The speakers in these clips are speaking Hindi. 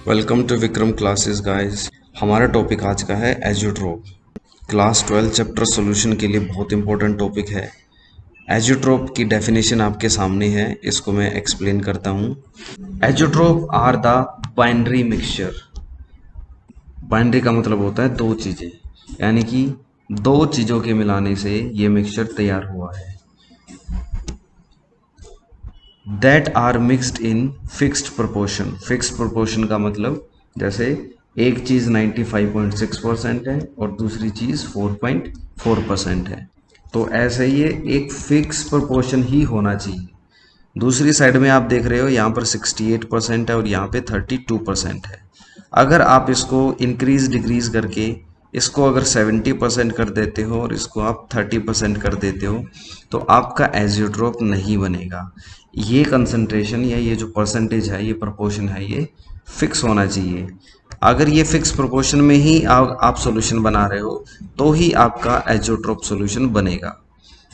Welcome to Vikram classes guys. हमारा टॉपिक आज का है एजियोट्रोप। क्लास 12 चैप्टर सॉल्यूशन के लिए बहुत इंपॉर्टेंट टॉपिक है। एजियोट्रोप की डेफिनेशन आपके सामने है, इसको मैं एक्सप्लेन करता हूँ। Azeotrope are the binary mixture. Binary का मतलब होता है दो चीज़ें, यानी कि दो चीज़ों के मिलाने से ये मिक्सचर तैयार हुआ है। That are mixed in fixed proportion. Fixed proportion का मतलब जैसे एक चीज़ 95.6% है और दूसरी चीज़ 4.4% है, तो ऐसे ये एक फिक्स प्रोपोर्शन ही होना चाहिए। दूसरी साइड में आप देख रहे हो यहाँ पर 68% है और यहाँ पे 32% है। अगर आप इसको इंक्रीज डिक्रीज करके इसको अगर 70% कर देते हो और इसको आप 30% कर देते हो तो आपका एजियोट्रोप नहीं बनेगा। ये कंसंट्रेशन या ये जो परसेंटेज है, ये प्रोपोर्शन है, ये फिक्स होना चाहिए। अगर ये फिक्स प्रोपोर्शन में ही आप सॉल्यूशन बना रहे हो तो ही आपका एजियोट्रोप सॉल्यूशन बनेगा।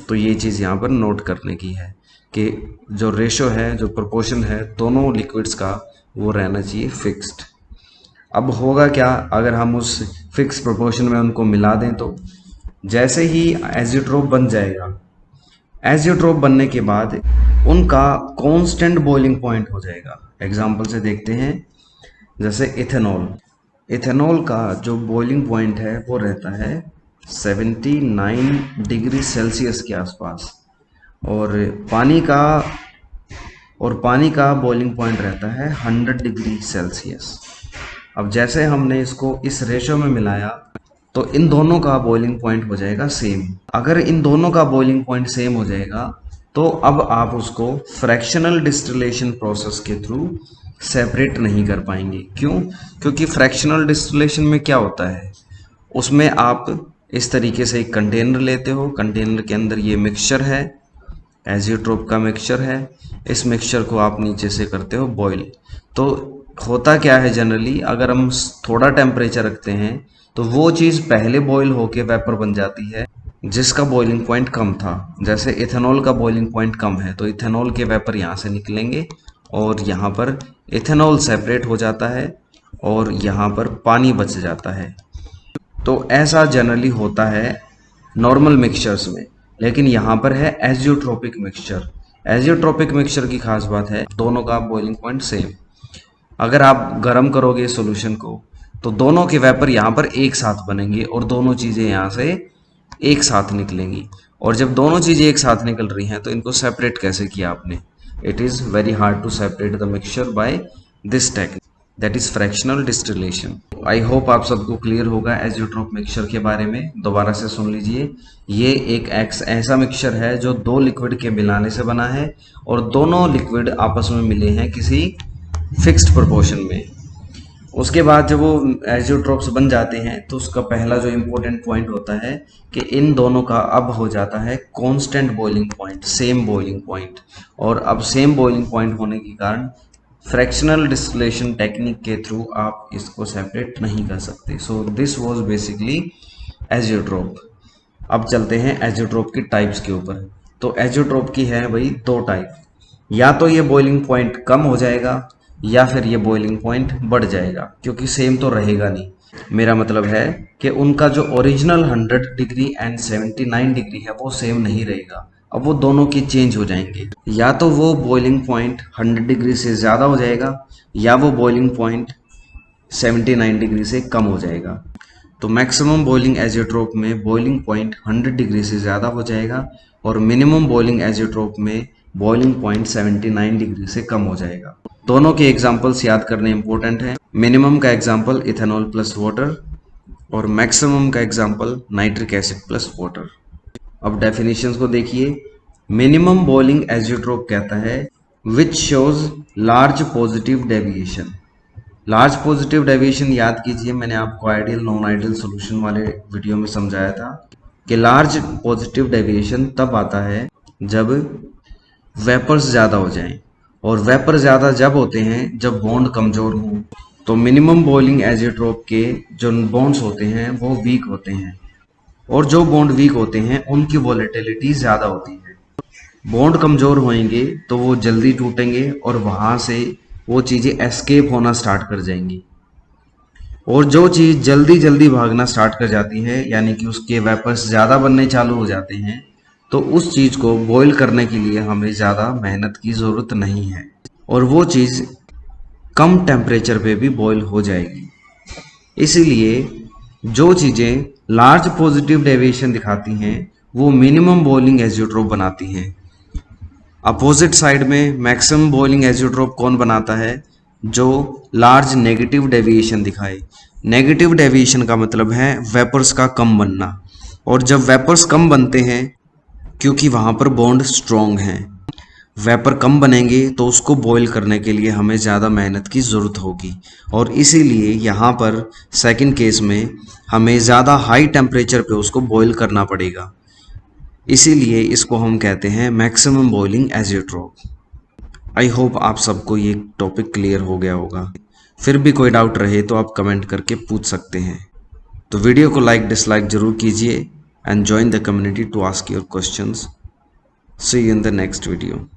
तो ये चीज़ यहाँ पर नोट करने की है कि जो रेशो है, जो प्रोपोर्शन है दोनों लिक्विड्स का, वो रहना चाहिए फिक्स्ड। अब होगा क्या अगर हम उस फिक्स प्रोपोर्शन में उनको मिला दें, तो जैसे ही एजियोट्रोप बन जाएगा, एजियोट्रोप बनने के बाद उनका कांस्टेंट बॉइलिंग पॉइंट हो जाएगा। एग्जांपल से देखते हैं, जैसे इथेनॉल। इथेनॉल का जो बॉइलिंग पॉइंट है वो रहता है 79 डिग्री सेल्सियस के आसपास, और पानी का बॉइलिंग पॉइंट रहता है 100 डिग्री सेल्सियस। अब जैसे हमने इसको इस रेशो में मिलाया तो इन दोनों का बॉइलिंग पॉइंट हो जाएगा सेम। अगर इन दोनों का बॉइलिंग पॉइंट सेम हो जाएगा तो अब आप उसको फ्रैक्शनल डिस्टिलेशन प्रोसेस के थ्रू सेपरेट नहीं कर पाएंगे। क्यों? क्योंकि फ्रैक्शनल डिस्टिलेशन में क्या होता है, उसमें आप इस तरीके से एक कंटेनर लेते हो, कंटेनर के अंदर ये मिक्सचर है, एजियोट्रोप का मिक्सचर है, इस मिक्सचर को आप नीचे से करते हो बॉईल। तो होता क्या है, जनरली अगर हम थोड़ा टेम्परेचर रखते हैं तो वो चीज़ पहले बॉईल होके वेपर बन जाती है जिसका बॉइलिंग पॉइंट कम था। जैसे इथेनॉल का बॉइलिंग पॉइंट कम है तो इथेनॉल के वेपर यहाँ से निकलेंगे और यहाँ पर इथेनॉल सेपरेट हो जाता है और यहाँ पर पानी बच जाता है। तो ऐसा जनरली होता है नॉर्मल मिक्सचर्स में, लेकिन यहाँ पर है एजियोट्रोपिक मिक्सचर। एजियोट्रोपिक मिक्सचर की खास बात है दोनों का बॉइलिंग पॉइंट सेम। अगर आप गर्म करोगे सॉल्यूशन को तो दोनों के वेपर यहाँ पर एक साथ बनेंगे और दोनों चीज़ें यहाँ से एक साथ निकलेंगी। और जब दोनों चीज़ें एक साथ निकल रही हैं तो इनको सेपरेट कैसे किया आपने? It is very hard to separate the mixture by this technique, that is fractional distillation. I hope आप सबको क्लियर होगा एजियोट्रोप मिक्सचर के बारे में। दोबारा से सुन लीजिए, ये एक ऐसा मिक्सचर है जो दो लिक्विड के मिलाने से बना है और दोनों लिक्विड आपस में मिले हैं किसी फिक्स्ड प्रोपोर्शन में। उसके बाद जब वो एजियोट्रोप्स बन जाते हैं तो उसका पहला जो इम्पोर्टेंट पॉइंट होता है कि इन दोनों का अब हो जाता है constant boiling point, same boiling point. और अब सेम बॉइलिंग पॉइंट होने के कारण फ्रैक्शनल डिस्टिलेशन टेक्निक के थ्रू आप इसको सेपरेट नहीं कर सकते। So this was basically azeotrope. अब चलते हैं एजियोट्रोप की टाइप्स के ऊपर। तो एजियोट्रोप की है भाई दो टाइप, या तो ये बॉइलिंग पॉइंट कम हो जाएगा या फिर ये बॉइलिंग पॉइंट बढ़ जाएगा, क्योंकि सेम तो रहेगा नहीं। मेरा मतलब है कि उनका जो ओरिजिनल 100 डिग्री एंड 79 डिग्री है वो सेम नहीं रहेगा। अब वो दोनों की चेंज हो जाएंगे, या तो वो बॉइलिंग पॉइंट 100 डिग्री से ज़्यादा हो जाएगा या वो बॉइलिंग पॉइंट 79 डिग्री से कम हो जाएगा। तो मैक्सिमम बॉइलिंग एजियोट्रोप में बॉइलिंग पॉइंट 100 डिग्री से ज़्यादा हो जाएगा और मिनिमम बॉइलिंग एजियोट्रोप में बॉइलिंग पॉइंट 79 डिग्री से कम हो जाएगा। दोनों के एग्जाम्पल्स याद करने इंपॉर्टेंट हैं। मिनिमम का एग्जाम्पल इथेनॉल प्लस वाटर और मैक्सिमम का example nitric acid plus water. अब डेफिनेशंस को देखिए। मिनिमम बॉइलिंग एजियोट्रोप कहता है which shows large positive deviation. Large positive deviation याद कीजिए, मैंने आपको आइडियल नॉन आइडियल सॉल्यूशन वाले वीडियो में समझाया था कि लार्ज पॉजिटिव डेविएशन तब आता है जब वेपर्स ज़्यादा हो जाएं, और वेपर ज़्यादा जब होते हैं जब बॉन्ड कमज़ोर हों। तो मिनिमम बॉइलिंग एजियोट्रोप के जो बॉन्ड्स होते हैं वो वीक होते हैं, और जो बॉन्ड वीक होते हैं उनकी वॉलेटिलिटी ज़्यादा होती है। बॉन्ड कमज़ोर होंगे तो वो जल्दी टूटेंगे और वहाँ से वो चीज़ें एस्केप होना स्टार्ट कर जाएंगी। और जो चीज़ जल्दी जल्दी भागना स्टार्ट कर जाती है, यानी कि उसके वेपर्स ज़्यादा बनने चालू हो जाते हैं, तो उस चीज़ को बॉईल करने के लिए हमें ज़्यादा मेहनत की ज़रूरत नहीं है और वो चीज़ कम टेम्परेचर पे भी बॉईल हो जाएगी। इसीलिए जो चीज़ें लार्ज पॉजिटिव डेविएशन दिखाती हैं वो मिनिमम बॉइलिंग एजियोट्रोप बनाती हैं। अपोजिट साइड में मैक्सिमम बॉइलिंग एजियोट्रोप कौन बनाता है? जो लार्ज नेगेटिव डेविएशन दिखाए। नेगेटिव डेविएशन का मतलब है वेपर्स का कम बनना, और जब वेपर्स कम बनते हैं क्योंकि वहाँ पर बॉन्ड स्ट्रॉन्ग हैं, वेपर कम बनेंगे तो उसको बॉईल करने के लिए हमें ज़्यादा मेहनत की ज़रूरत होगी, और इसीलिए यहाँ पर सेकंड केस में हमें ज़्यादा हाई टेम्परेचर पे उसको बॉईल करना पड़ेगा। इसीलिए इसको हम कहते हैं मैक्सिमम बॉइलिंग एजियोट्रोप। आई होप आप सबको ये टॉपिक क्लियर हो गया होगा। फिर भी कोई डाउट रहे तो आप कमेंट करके पूछ सकते हैं। तो वीडियो को लाइक डिसलाइक ज़रूर कीजिए and join the community to ask your questions. See you in the next video.